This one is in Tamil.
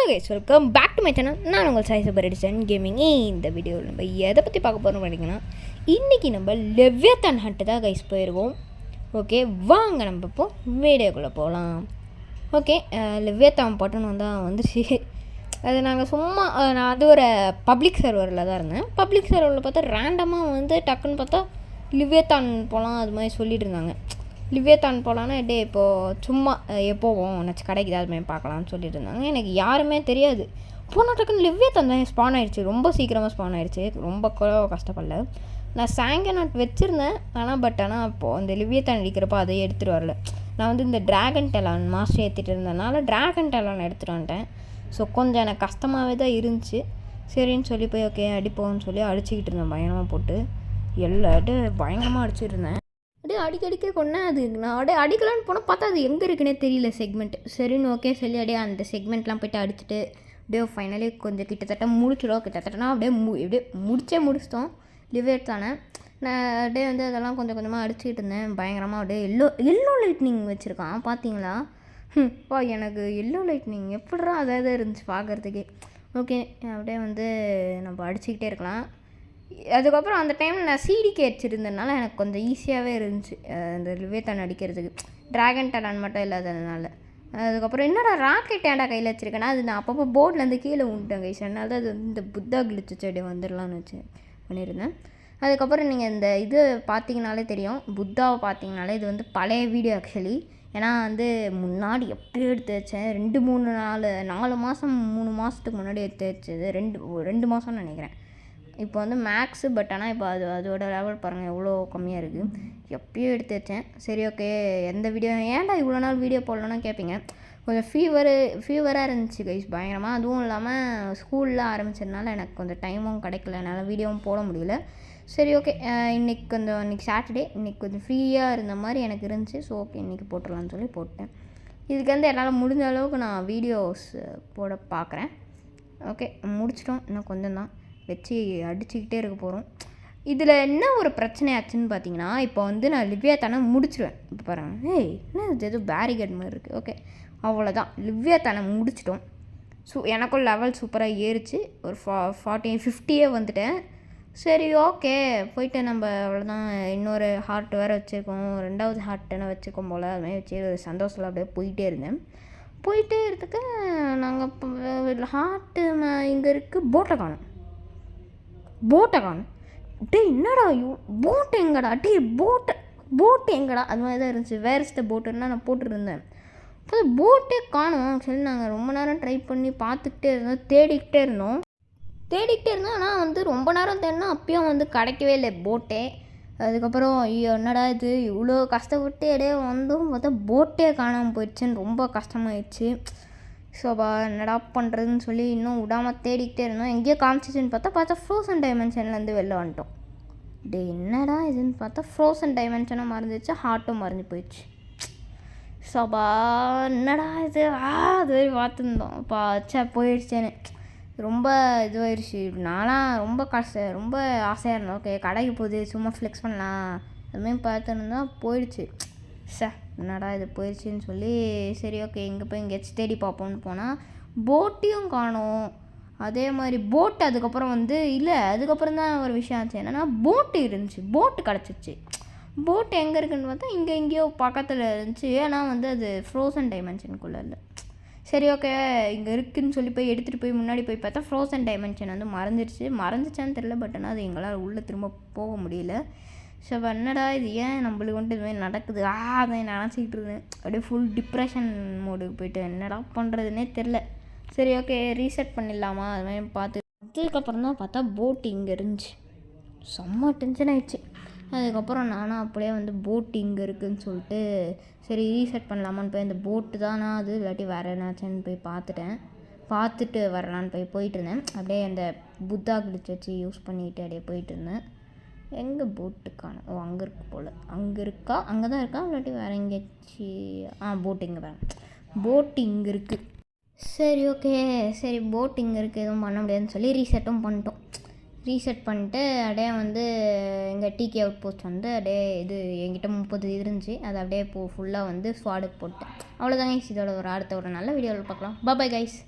Hello guys, welcome back to my channel. நான் உங்கள் சாய் சூப்பர் எடிசன் கேமிங். இந்த வீடியோவில் நம்ம எதை பற்றி பார்க்க போகிறோம் பார்த்தீங்கன்னா, இன்றைக்கி நம்ம லெவ்வியத்தான் ஹண்ட்டு தான் கைஸ் போயிடுவோம். ஓகே, வாங்க நம்ம இப்போ வீடியோக்குள்ளே போகலாம். ஓகே, லெவ்வியத்தான் பட்டணம் தான் வந்துச்சு. அது நாங்கள் சும்மா நான் அது ஒரு பப்ளிக் சர்வரில் தான் இருந்தேன். பப்ளிக் சர்வரில் பார்த்தா ரேண்டமாக வந்து டக்குன்னு பார்த்தா லெவ்வியத்தான் போகலாம் அது மாதிரி சொல்லிட்டு இருந்தாங்க. லெவ்வியத்தான் போகலான்னா இப்போது சும்மா எப்போவும் நச்சு கடைக்கு அது மாதிரி பார்க்கலான்னு சொல்லிட்டு இருந்தாங்க. எனக்கு யாருமே தெரியாது. போன டக்குன்னு லெவ்வியத்தான் தான் ஸ்பான் ஆகிடுச்சு. ரொம்ப சீக்கிரமாக ஸ்பான் ஆகிடுச்சு. ரொம்ப கஷ்டப்படல. நான் சாங்கநாட் வச்சுருந்தேன். ஆனால் அப்போது அந்த லெவ்வியத்தான் அடிக்கிறப்போ அதை எடுத்துகிட்டு வரல. நான் வந்து இந்த ட்ராகன் டெலான் மாஸ்டர் ஏற்றிட்டு இருந்ததுனால ட்ராகன் டெலான் எடுத்துகிட்டு வந்துட்டேன். ஸோ கொஞ்சம் எனக்கு கஷ்டமாகவே தான் இருந்துச்சு. சரின்னு சொல்லி போய் ஓகே அடிப்போம்னு சொல்லி அடிச்சுக்கிட்டு இருந்தேன். பயங்கரமாக போட்டு எல்லாட்டு பயங்கரமாக அடிச்சுட்டு இருந்தேன். அடிக்கடிக்க கொண்டேன். அது நான் அடிக்கலான்னு போனால் பார்த்தா அது எங்கே இருக்குன்னே தெரியல செக்மெண்ட். சரின்னு ஓகே சொல்லி அந்த செக்மெண்ட்லாம் போய்ட்டு அடிச்சுட்டு ஃபைனலி கொஞ்சம் கிட்டத்தட்ட முடிச்சிடும். கிட்டத்தட்டனா முடிச்சிட்டோம் லெவ்வியத்தானே. நான் வந்து அதெல்லாம் கொஞ்சம் கொஞ்சமாக அடிச்சுக்கிட்டு இருந்தேன். பயங்கரமாக எல்லோ லைட்னிங் வச்சுருக்கான் பார்த்தீங்களா? எனக்கு எல்லோ லைட்னிங் எப்படிரா அதாவது இருந்துச்சு பார்க்குறதுக்கே. ஓகே, வந்து நம்ம அடிச்சுக்கிட்டே இருக்கலாம். அதுக்கப்புறம் அந்த டைமில் நான் சிடிக்கு அடிச்சிருந்ததுனால எனக்கு கொஞ்சம் ஈஸியாகவே இருந்துச்சு அந்த லெவ்வியத்தான் அடிக்கிறதுக்கு. ட்ராகன் டெலான் மட்டும் இல்லாததுனால. அதுக்கப்புறம் என்னடா ராக்கெட் ஏன்டா கையில் வச்சுருக்கேன்னா, அது நான் அப்பப்போ போர்ட்லேருந்து கீழே விட்டேன் கைஸ். அதனால தான் அது வந்து இந்த புத்தா கிழிச்சு செடி வந்துடலான்னு பண்ணியிருந்தேன். அதுக்கப்புறம் நீங்கள் இந்த இது பார்த்தீங்கனாலே தெரியும். புத்தாவை பார்த்தீங்கனாலே இது வந்து பழைய வீடியோ ஆக்சுவலி. ஏன்னா வந்து முன்னாடி எப்படி எடுத்து வச்சேன் 4 மாதம் 3 மாதத்துக்கு முன்னாடி எடுத்து வச்சது. 2 மாதம்னு நினைக்கிறேன். இப்போ வந்து மேக்ஸு. ஆனால் இப்போ அதோட லெவல் பாருங்கள் எவ்வளோ கம்மியாக இருக்குது. எப்பயோ எடுத்து வச்சேன். சரி ஓகே, எந்த வீடியோ ஏன்டா இவ்வளோ நாள் வீடியோ போடலன்னா கேட்பீங்க. கொஞ்சம் ஃபீவராக இருந்துச்சு கைஸ் பயங்கரமாக. அதுவும் இல்லாமல் ஸ்கூலில் ஆரம்பிச்சதுனால எனக்கு கொஞ்சம் டைமும் கிடைக்கல. என்னால் வீடியோவும் போட முடியல. சரி ஓகே, இன்றைக்கி சாட்டர்டே. இன்றைக்கி கொஞ்சம் ஃப்ரீயாக இருந்த மாதிரி எனக்கு இருந்துச்சு. ஸோ ஓகே, இன்றைக்கி போட்டுடலான்னு சொல்லி போட்டேன். இதுக்கு வந்து என்னால் முடிஞ்ச அளவுக்கு நான் வீடியோஸ் போட பார்க்குறேன். ஓகே, முடிச்சிட்டோம். இன்னும் கொஞ்சம் தான் வச்சு அடிச்சுக்கிட்டே இருக்க போகிறோம். இதில் என்ன ஒரு பிரச்சனை ஆச்சுன்னு பார்த்தீங்கன்னா, இப்போ வந்து நான் லெவ்வியத்தானை முடிச்சிடுவேன். இப்போ பாருங்கள், என்ன இது பேரிகேட் மாதிரி இருக்குது. ஓகே, அவ்வளோதான். லெவ்வியத்தானை முடிச்சிட்டோம். எனக்கும் லெவல் சூப்பராக ஏறிச்சு. ஒரு 50 வந்துட்டேன். சரி ஓகே, போயிட்டு நம்ம அவ்வளோதான். இன்னொரு ஹார்ட் வேறு வச்சுருக்கோம். 2வது ஹார்ட் என்ன வச்சுருக்கோம் போல். அதுமாதிரி வச்சு ஒரு சந்தோஷத்தில் அப்படியே போயிட்டே இருந்துக்கு நாங்கள் இப்போ ஹார்ட்டு இங்கே இருக்குது. போட்டை காணும். என்னடா போட்டு எங்கடா? போட்டு எங்கடா? அது மாதிரி தான் இருந்துச்சு. வேர்ஸ்ட போட்டுன்னா நான் போட்டுருந்தேன். இப்போ போட்டே காணும் சொல்லி நாங்கள் ரொம்ப நேரம் ட்ரை பண்ணி பார்த்துக்கிட்டே இருந்தோம். தேடிக்கிட்டே இருந்தோம். ஆனால் வந்து ரொம்ப நேரம் தேடினா அப்பயும் வந்து கிடைக்கவே இல்லை போட்டே. அதுக்கப்புறம் என்னடா இது இவ்வளோ கஷ்டப்பட்டு இடையே வந்தும் பார்த்தா போட்டே காணாமல் போயிடுச்சுன்னு ரொம்ப கஷ்டமாயிடுச்சு. ஸோபா என்னடா பண்ணுறதுன்னு சொல்லி இன்னும் விடாமல் தேடிக்கிட்டே இருந்தோம். எங்கேயோ காமிச்சிச்சுன்னு பார்த்தா ஃப்ரோசன் டைமென்ஷன்லேருந்து வெளில வந்துட்டோம். என்னடா இதுன்னு பார்த்தா ஃப்ரோசன் டைமென்ஷனும் மறந்துச்சு, ஹார்ட்டும் மறந்து போயிடுச்சு. ஸோபா என்னடா இது அது மாதிரி பார்த்துருந்தோம். போயிடுச்சேன்னு ரொம்ப இதுவாயிடுச்சு. நானாக ரொம்ப ஆசையாக இருந்தேன். ஓகே, கடைக்கு போகுது சும்மா ஃப்ளெக்ஸ் பண்ணலாம் அதுமாதிரி பார்த்துருந்தா போயிடுச்சு. என்னடா இது போயிடுச்சுன்னு சொல்லி சரி ஓகே இங்கே போய் எங்கேயாச்சும் தேடி பார்ப்போம்னு போனால் போட்டையும் காணோம். அதே மாதிரி போட்டு அதுக்கப்புறம் வந்து இல்லை, அதுக்கப்புறம் தான் ஒரு விஷயம் ஆச்சு. என்னென்னா போட்டு இருந்துச்சு. போட்டு கிடச்சிச்சு. போட்டு எங்கே இருக்குதுன்னு பார்த்தா இங்கே எங்கேயோ பக்கத்தில் இருந்துச்சு. ஆனால் வந்து அது ஃப்ரோசன் டைமென்ஷனுக்குள்ளே இல்லை. சரி ஓகே, இங்கே இருக்குதுன்னு சொல்லி போய் எடுத்துகிட்டு போய் முன்னாடி போய் பார்த்தா ஃப்ரோசன் டைமென்ஷன் வந்து மறந்துச்சான்னு தெரியல. ஆனால் அது எங்களால் உள்ளே திரும்ப போக முடியல. ஸோ என்னடா இது ஏன் நம்மளுக்கு வந்துட்டு இதுமாதிரி நடக்குது அதை நினச்சிக்கிட்டு இருந்தேன். அப்படியே ஃபுல் டிப்ரெஷன் மோடுக்கு போய்ட்டு என்னடா பண்ணுறதுனே தெரில. சரி ஓகே, ரீசெட் பண்ணிடலாமா அது மாதிரி பார்த்து அதுக்கப்புறம் தான் பார்த்தா போட்டு இங்கே இருந்துச்சு. செம்ம டென்ஷன் ஆகிடுச்சு. அதுக்கப்புறம் நானும் அப்படியே வந்து போட்டு இங்கே இருக்குதுன்னு சொல்லிட்டு சரி ரீசெட் பண்ணலாமான்னு போய் அந்த போட்டு தானா அது இல்லாட்டி வேறு என்னாச்சுன்னு போய் பார்த்துட்டு வரலான்னு போயிட்டு இருந்தேன். அப்படியே அந்த புத்தா கிழிச்சு வச்சு யூஸ் பண்ணிக்கிட்டு அப்படியே போயிட்டு இருந்தேன். எங்கே போட்டு காணும்? அங்கே இருக்குது போல். அங்கே இருக்கா? அங்கே தான் இருக்கா இல்லாட்டி வேறு எங்கேயாச்சும்? போட்டு இங்கே வேறு போட்டு இங்கே இருக்குது. சரி ஓகே, சரி போட்டு இங்கே இருக்குது எதுவும் பண்ண முடியாதுன்னு சொல்லி ரீசெட்டும் பண்ணிட்டோம். ரீசெட் பண்ணிட்டு அப்படியே வந்து எங்கள் டிகே அவுட் போஸ்ட் வந்து அப்படியே இது என்கிட்ட 30 இருந்துச்சு. அதை அப்படியே ஃபுல்லாக வந்து ஸ்வாடுக்கு போட்டேன். அவ்வளோதாங்க. இதோட அடுத்த ஒரு நல்ல வீடியோவில் பார்க்கலாம். Bye guys.